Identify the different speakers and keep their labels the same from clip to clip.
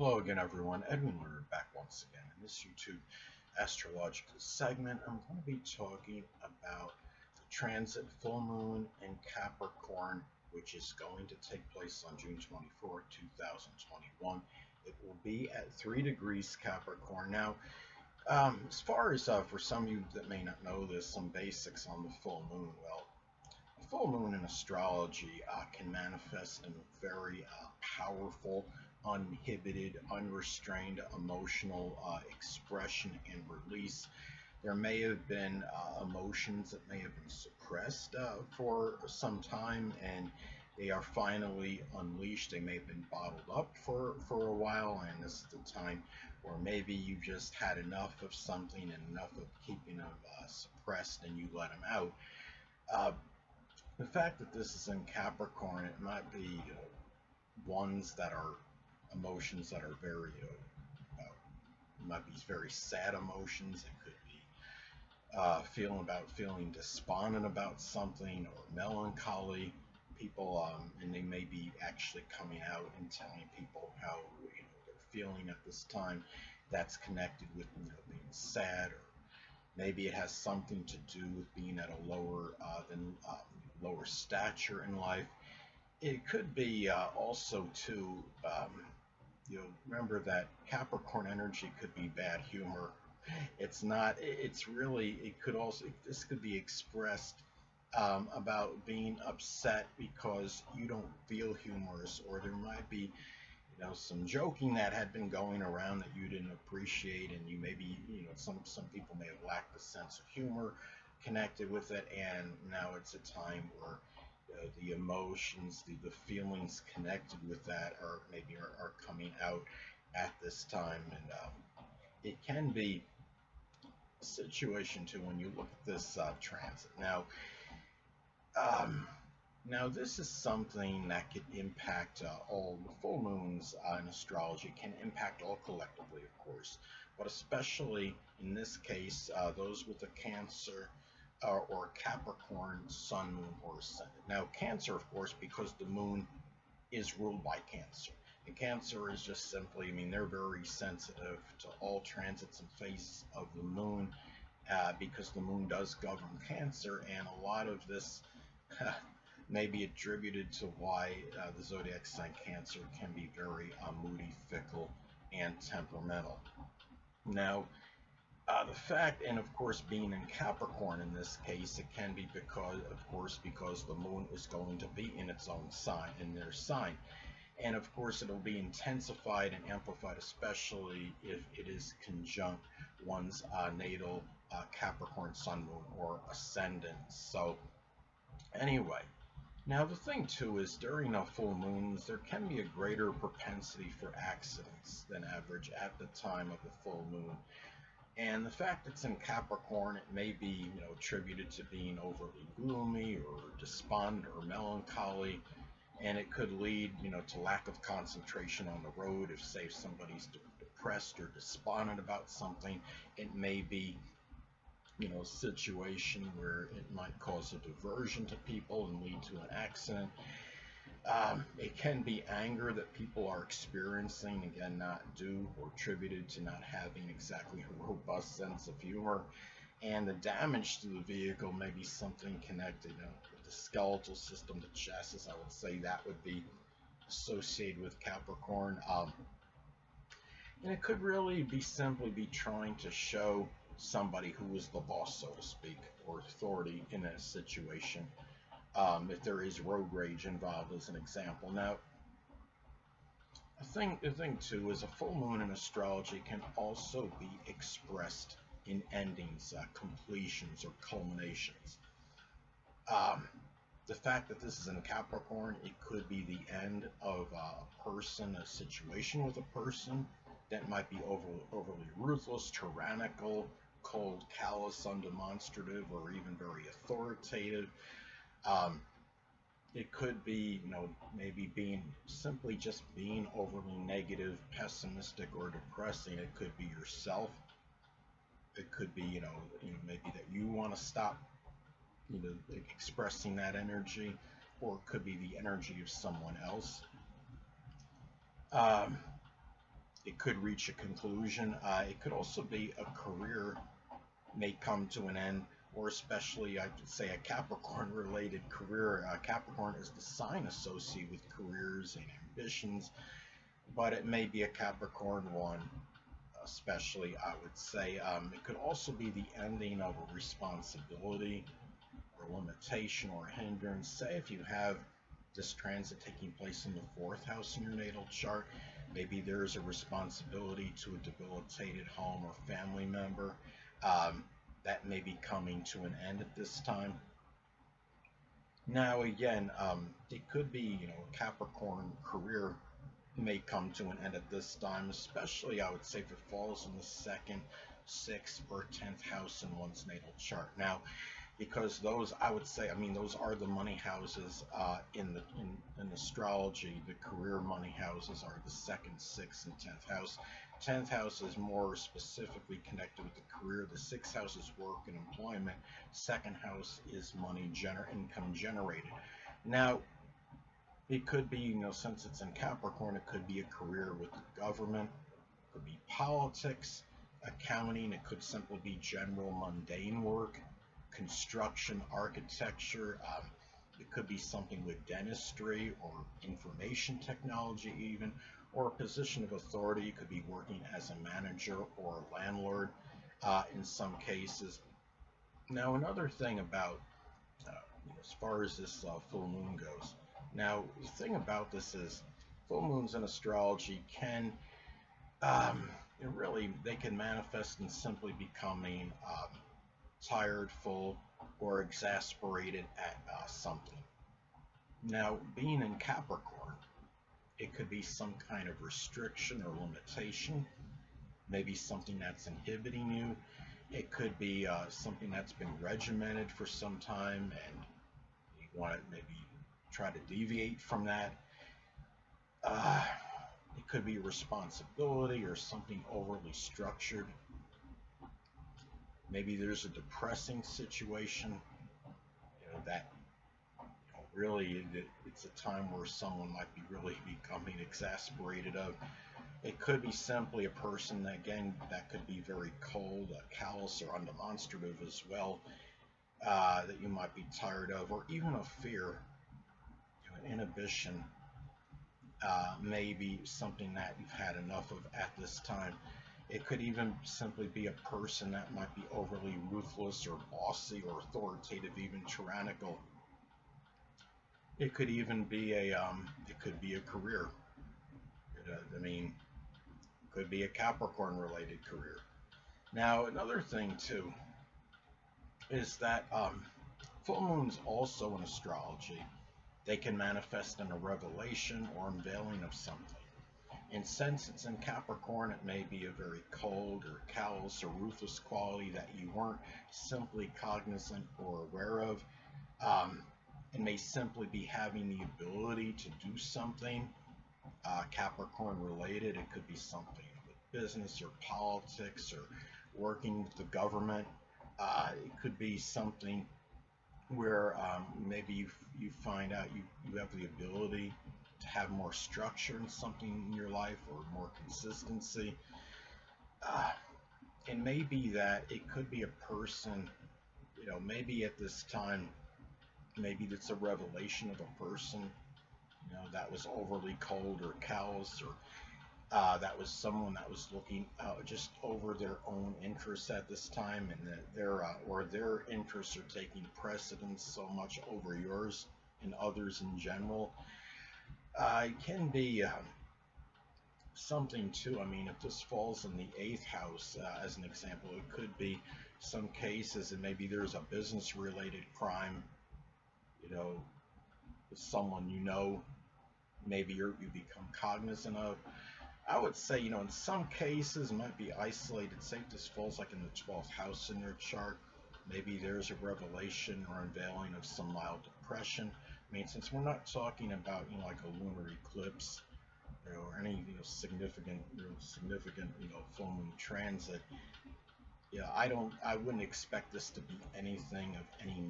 Speaker 1: Hello again, everyone. Edwin Learnard back once again. In this YouTube astrological segment, I'm going to be talking about the transit full moon in Capricorn, which is going to take place on June 24th, 2021. It will be at 3 degrees Capricorn. Now, as far as for some of you that may not know this, some basics on the full moon. Well, a full moon in astrology can manifest in very powerful, uninhibited, unrestrained emotional expression and release. There may have been emotions that may have been suppressed for some time, and they are finally unleashed. They may have been bottled up for a while, and this is the time where maybe you just had enough of something and enough of keeping them suppressed, and you let them out. Uh, the fact that this is in Capricorn, it might be ones that are emotions that are very, it might be very sad emotions. It could be feeling despondent about something or melancholy. People, and they may be actually coming out and telling people how they're feeling at this time. That's connected with being sad, or maybe it has something to do with being at a lower stature in life. It could be also too. Remember that Capricorn energy could be bad humor. It's not. It's really. It could also. This could be expressed about being upset because you don't feel humorous, or there might be some joking that had been going around that you didn't appreciate, and you maybe some people may have lacked a sense of humor connected with it, and now it's a time where the emotions, the feelings connected with that are coming out at this time, and it can be a situation too when you look at this transit now. Um, Now, this is something that could impact all the full moons in astrology, can impact all collectively, of course, but especially in this case, those with a Cancer or Capricorn sun, moon, or ascendant. Now, Cancer, of course, because the moon is ruled by Cancer. And Cancer is just simply, they're very sensitive to all transits and phases of the moon because the moon does govern Cancer, and a lot of this may be attributed to why the zodiac sign Cancer can be very moody, fickle, and temperamental. Now, the fact, and of course, being in Capricorn in this case, it can be because the moon is going to be in its own sign, in their sign. And of course, it'll be intensified and amplified, especially if it is conjunct one's natal Capricorn sun, moon, or ascendant. So, anyway, now the thing too is during full moons, there can be a greater propensity for accidents than average at the time of the full moon. And the fact it's in Capricorn, it may be, attributed to being overly gloomy or despondent or melancholy, and it could lead, to lack of concentration on the road. If, say, somebody's depressed or despondent about something, it may be, a situation where it might cause a diversion to people and lead to an accident. It can be anger that people are experiencing, again, not due or attributed to not having exactly a robust sense of humor. And the damage to the vehicle may be something connected with the skeletal system, the chassis. I would say that would be associated with Capricorn. And it could really be simply be trying to show somebody who is the boss, so to speak, or authority in a situation. If there is road rage involved, as an example. Now, the thing too is a full moon in astrology can also be expressed in endings, completions, or culminations. Um, the fact that this is in Capricorn, it could be the end of a person, a situation with a person that might be overly ruthless, tyrannical, cold, callous, undemonstrative, or even very authoritative. Um, it could be, maybe just being overly negative, pessimistic, or depressing. It could be yourself. It could be, maybe that you want to stop, expressing that energy, or it could be the energy of someone else. Um, it could reach a conclusion. It could also be a career may come to an end, or especially I could say a Capricorn related career. Capricorn is the sign associated with careers and ambitions, but it may be a Capricorn one, especially I would say. It could also be the ending of a responsibility or limitation or hindrance. Say if you have this transit taking place in the fourth house in your natal chart, maybe there is a responsibility to a debilitated home or family member that may be coming to an end at this time. Now again, it could be, a Capricorn career may come to an end at this time, especially I would say if it falls in the second, sixth, or 10th house in one's natal chart. Now, because those, I would say, I mean, those are the money houses in astrology. The career money houses are the second, sixth, and 10th house. 10th house is more specifically connected with the career. The sixth house is work and employment. Second house is money, income generated. Now, it could be, since it's in Capricorn, it could be a career with the government, it could be politics, accounting, it could simply be general mundane work, construction, architecture, it could be something with dentistry or information technology even, or a position of authority. It could be working as a manager or a landlord in some cases. Now another thing about, as far as this full moon goes, now the thing about this is full moons in astrology can, they can manifest in simply becoming tired, full, or exasperated at something. Now, being in Capricorn, it could be some kind of restriction or limitation, maybe something that's inhibiting you. It could be something that's been regimented for some time and you want to maybe try to deviate from that. It could be responsibility or something overly structured. Maybe there's a depressing situation, that really it's a time where someone might be really becoming exasperated of. It could be simply a person, again, that could be very cold, callous, or undemonstrative as well, that you might be tired of, or even a fear, an inhibition, maybe something that you've had enough of at this time. It could even simply be a person that might be overly ruthless or bossy or authoritative, even tyrannical. It could even be a career. Could be a Capricorn-related career. Now, another thing too is that full moons also in astrology, they can manifest in a revelation or unveiling of something. And since it's in Capricorn, it may be a very cold or callous or ruthless quality that you weren't simply cognizant or aware of. It may simply be having the ability to do something Capricorn related. It could be something with business or politics or working with the government. It could be something where maybe you find out you have the ability to have more structure in something in your life or more consistency. And maybe that it could be a person, maybe at this time, maybe it's a revelation of a person, that was overly cold or callous, or that was someone that was looking just over their own interests at this time, and that their interests are taking precedence so much over yours and others in general. It can be something too. I mean, if this falls in the 8th house, as an example, it could be some cases, and maybe there's a business-related crime, with someone maybe you become cognizant of. I would say, in some cases, it might be isolated. Say if this falls like in the 12th house in your chart, maybe there's a revelation or unveiling of some mild depression. I mean, since we're not talking about, like a lunar eclipse, or any, significant, full moon transit, I wouldn't expect this to be anything of any,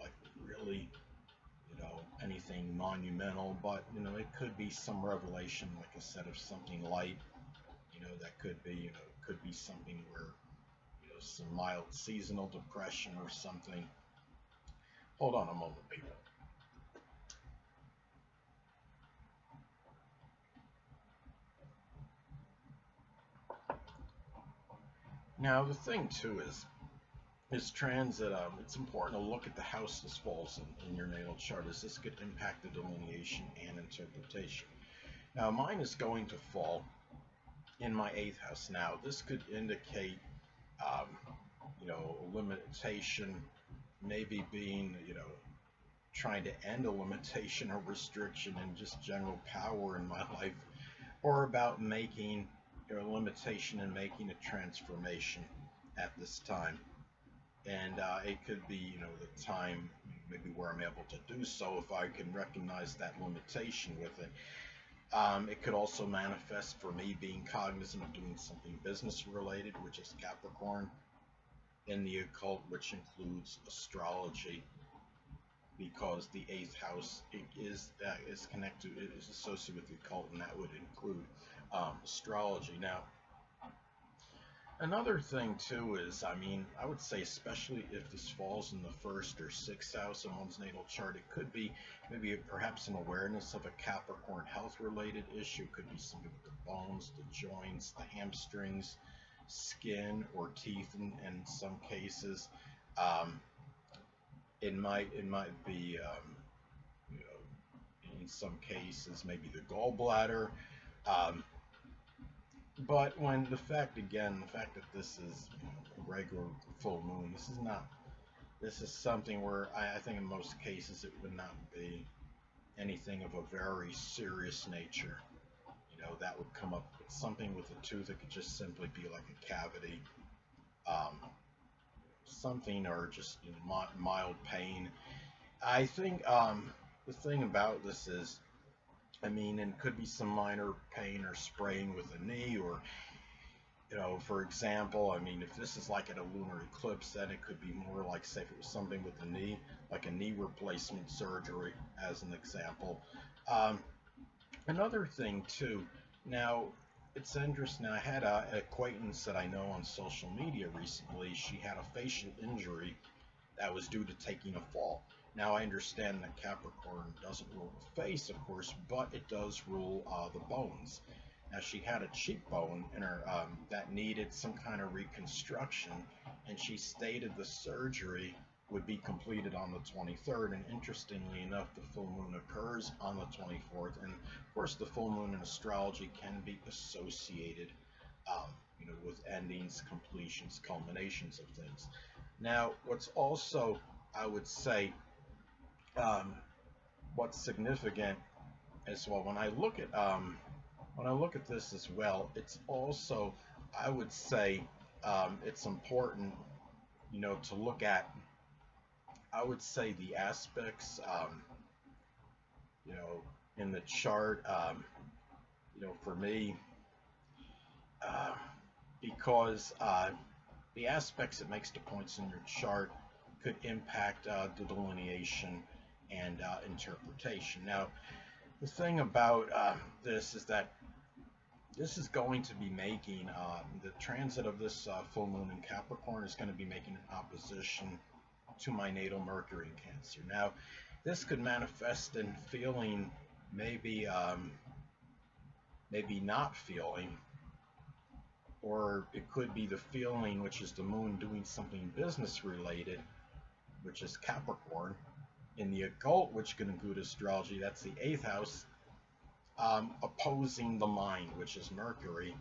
Speaker 1: like really, anything monumental, but, it could be some revelation, like I said, of something light, That could be, could be something where, some mild seasonal depression or something. Hold on a moment, people. Now, the thing too is transit. It's important to look at the house this falls in your natal chart, as this could impact the delineation and interpretation. Now, mine is going to fall in my eighth house. Now, this could indicate, um, a limitation, maybe being, trying to end a limitation or restriction and just general power in my life, or about making a limitation and making a transformation at this time. And it could be, the time maybe where I'm able to do so if I can recognize that limitation with it. It could also manifest for me being cognizant of doing something business related, which is Capricorn, in the occult, which includes astrology, because the eighth house is connected, it is associated with the occult, and that would include astrology. Now, another thing too is, I would say, especially if this falls in the first or sixth house in one's natal chart, it could be maybe perhaps an awareness of a Capricorn health-related issue. It could be something with the bones, the joints, the hamstrings, skin, or teeth in some cases. Um, it might be, in some cases, maybe the gallbladder. Um, but when the fact that this is a regular full moon, this is not. This is something where I think in most cases it would not be anything of a very serious nature. That would come up with something with a tooth. It could just simply be like a cavity, um, something, or just mild pain. I think the thing about this is, it could be some minor pain or spraying with a knee, or, for example, if this is like at a lunar eclipse, then it could be more like, say, if it was something with the knee, like a knee replacement surgery, as an example. Um, Another thing too, now it's interesting. I had an acquaintance that I know on social media recently. She had a facial injury that was due to taking a fall. Now, I understand that Capricorn doesn't rule the face, of course, but it does rule the bones. Now, she had a cheekbone in her that needed some kind of reconstruction, and she stated the surgery would be completed on the 23rd. And interestingly enough, the full moon occurs on the 24th, and of course, the full moon in astrology can be associated, with endings, completions, culminations of things. Now, what's also, I would say, um, what's significant as well, when I look at this as well, it's also, I would say, it's important, to look at, I would say, the aspects, you know, in the chart, for me, uh, because the aspects it makes to points in your chart could impact the delineation and interpretation. Now, the thing about this is that this is going to be making, the transit of this full moon in Capricorn is going to be making an opposition to my natal Mercury in Cancer. Now, this could manifest in feeling, maybe, maybe not feeling, or it could be the feeling, which is the moon doing something business related, which is Capricorn. In the occult, which can include astrology, that's the eighth house, opposing the mind, which is Mercury,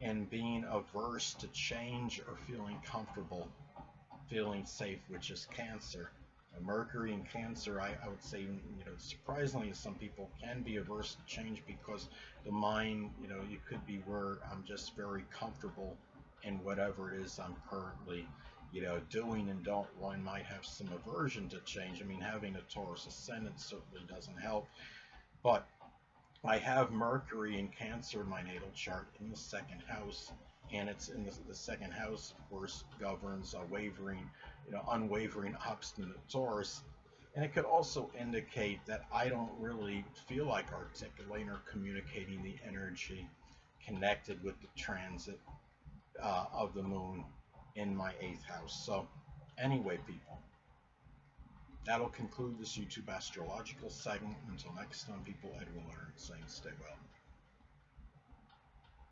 Speaker 1: and being averse to change or feeling comfortable, feeling safe, which is Cancer. Mercury in Cancer, I would say, surprisingly, some people can be averse to change because the mind, you could be where I'm just very comfortable in whatever it is I'm currently, doing, and one might have some aversion to change. Having a Taurus ascendant certainly doesn't help, but I have Mercury in Cancer in my natal chart in the second house, and it's in the second house, of course, governs a wavering, unwavering, obstinate Taurus. And it could also indicate that I don't really feel like articulating or communicating the energy connected with the transit of the moon in my 8th house. So anyway, people, that'll conclude this YouTube astrological segment. Until next time, people, Edwin Learnard saying stay well.